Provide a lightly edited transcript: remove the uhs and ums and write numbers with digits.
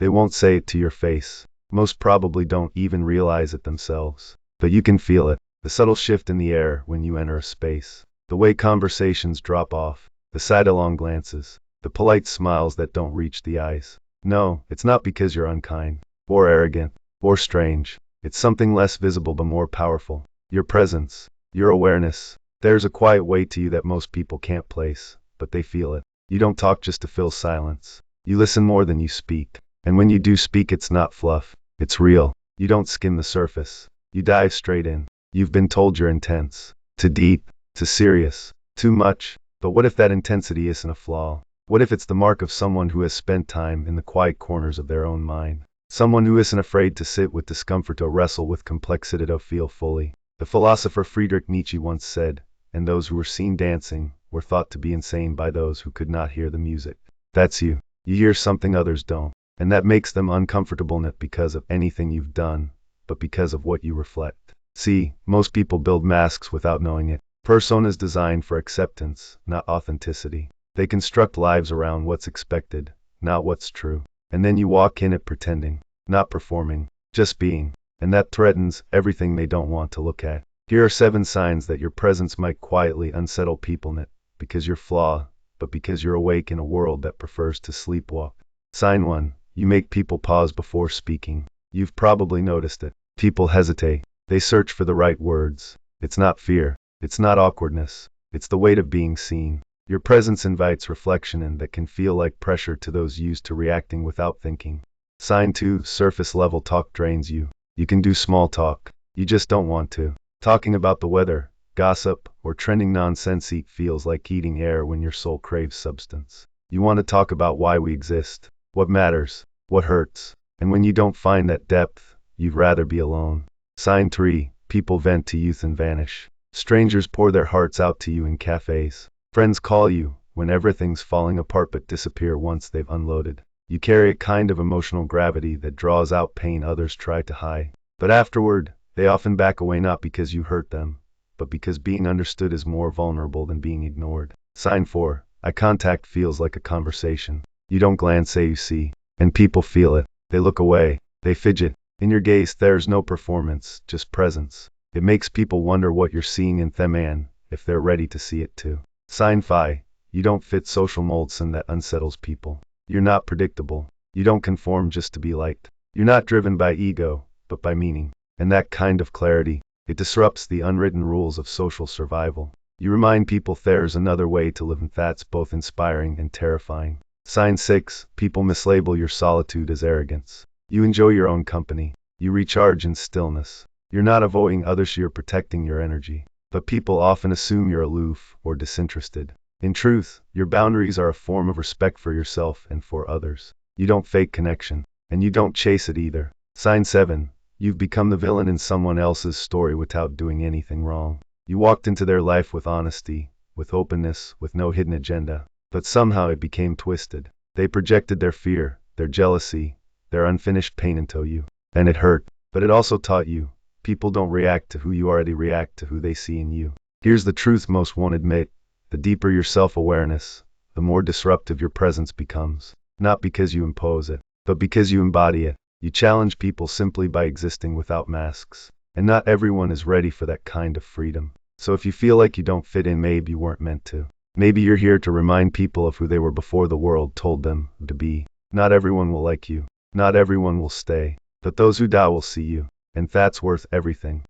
They won't say it to your face. Most probably don't even realize it themselves. But you can feel it. The subtle shift in the air when you enter a space. The way conversations drop off. The sidelong glances. The polite smiles that don't reach the eyes. No, it's not because you're unkind, or arrogant, or strange. It's something less visible but more powerful. Your presence. Your awareness. There's a quiet weight to you that most people can't place, but they feel it. You don't talk just to fill silence. You listen more than you speak. And when you do speak, it's not fluff. It's real. You don't skim the surface. You dive straight in. You've been told you're intense. Too deep. Too serious. Too much. But what if that intensity isn't a flaw? What if it's the mark of someone who has spent time in the quiet corners of their own mind? Someone who isn't afraid to sit with discomfort or wrestle with complexity to feel fully. The philosopher Friedrich Nietzsche once said, "And those who were seen dancing were thought to be insane by those who could not hear the music." That's you. You hear something others don't. And that makes them uncomfortable not because of anything you've done, but because of what you reflect. See, most people build masks without knowing it. Personas designed for acceptance, not authenticity. They construct lives around what's expected, not what's true. And then you walk in it pretending, not performing, just being. And that threatens everything they don't want to look at. Here are 7 signs that your presence might quietly unsettle people, not because you're flawed, but because you're awake in a world that prefers to sleepwalk. Sign 1. You make people pause before speaking. You've probably noticed it. People hesitate. They search for the right words. It's not fear. It's not awkwardness. It's the weight of being seen. Your presence invites reflection and that can feel like pressure to those used to reacting without thinking. Sign 2. Surface level talk drains you. You can do small talk. You just don't want to. Talking about the weather, gossip, or trending nonsense feels like eating air when your soul craves substance. You want to talk about why we exist, what matters, what hurts. And when you don't find that depth, you'd rather be alone. Sign 3. People vent to youth and vanish. Strangers pour their hearts out to you in cafes. Friends call you when everything's falling apart but disappear once they've unloaded. You carry a kind of emotional gravity that draws out pain others try to hide. But afterward, they often back away not because you hurt them, but because being understood is more vulnerable than being ignored. Sign 4. Eye contact feels like a conversation. You don't glance, say you see. And people feel it. They look away. They fidget. In your gaze there's no performance, just presence. It makes people wonder what you're seeing in them and if they're ready to see it too. Sign 5. You don't fit social molds, and that unsettles people. You're not predictable. You don't conform just to be liked. You're not driven by ego, but by meaning. And that kind of clarity, it disrupts the unwritten rules of social survival. You remind people there's another way to live, and that's both inspiring and terrifying. Sign 6. People mislabel your solitude as arrogance. You enjoy your own company. You recharge in stillness. You're not avoiding others, you're protecting your energy. But people often assume you're aloof or disinterested. In truth, your boundaries are a form of respect for yourself and for others. You don't fake connection, and you don't chase it either. Sign 7. You've become the villain in someone else's story without doing anything wrong. You walked into their life with honesty, with openness, with no hidden agenda. But somehow it became twisted. They projected their fear, their jealousy, their unfinished pain into you. And it hurt, but it also taught you. People don't react to who you are, they react to who they see in you. Here's the truth most won't admit. The deeper your self-awareness, the more disruptive your presence becomes. Not because you impose it, but because you embody it. You challenge people simply by existing without masks. And not everyone is ready for that kind of freedom. So if you feel like you don't fit in, maybe you weren't meant to. Maybe you're here to remind people of who they were before the world told them to be. Not everyone will like you. Not everyone will stay. But those who die will see you. And that's worth everything.